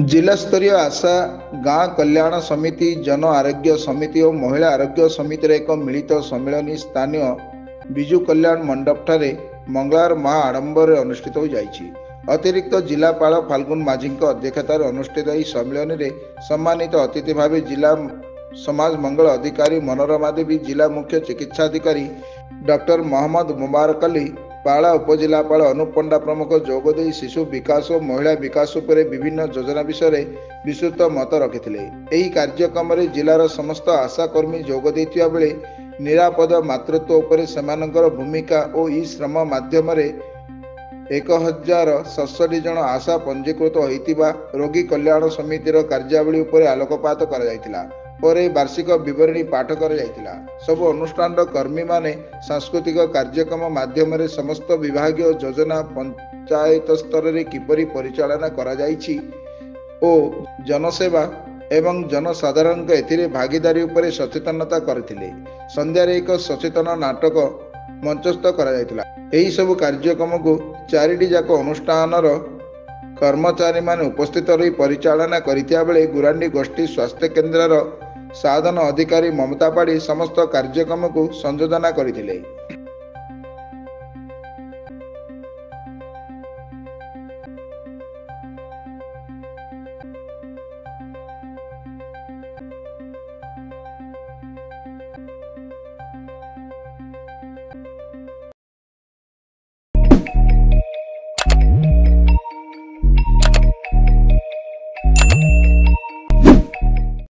जिला स्तरीय आशा गाँ कल्याण समिति, जन आरोग्य समिति और महिला आरोग्य समितिर एक मिलित सम्मिलन स्थानीय विजु कल्याण मंडप ठारे मंगलवार महा आडंबर अनुष्ठित हो जाइछि। अतिरिक्त जिलापाल फाल्गुन माझी अध्यक्षतार अनुष्ठित यह सम्मेलन में सम्मानित अतिथि भाव जिला समाज मंगल अधिकारी मनोरमा देवी, जिला मुख्य चिकित्साधिकारी डॉक्टर मोहम्मद मुबारक अली, पाला उपजिलापाल अनुप पंडा प्रमुख जोगदे शिशु विकास और महिला विकास पर विभिन्न योजना विषय में विस्तृत मत रखिथिले। एही कार्यक्रम में जिलार समस्त आशाकर्मी जोगदे बेले निरापद मातृत्व उपर सेमानकर भूमिका और ई श्रम माध्यम 1067 जन आशा पंजीकृत होइतिबा रोगी कल्याण समितिर कार्यावली उपर आलोकपात करा जायतिला। पर वार्षिक विवरणी पाठ कर सब अनुष्ठान कर्मी माने सांस्कृतिक कार्यक्रम माध्यम समस्त विभाग योजना पंचायत स्तर में किपरि परिचालना करा जाइछि ओ जनसेवा एवं जनसाधारण एथिरे भागीदारी उपरे सचेतनता करथिले। संध्यारे एक सचेतन नाटक मंचस्थ करा जायतिला। एही सब कार्यक्रम को 4टी जाक अनुष्ठानर कर्मचारी माने उपस्थित रही परिचालना करिथिया बेले गुरांडी गोष्ठी स्वास्थ्य केन्द्रर साधन अधिकारी ममता पाड़ी समस्त कार्यक्रम को संयोजना करथिले।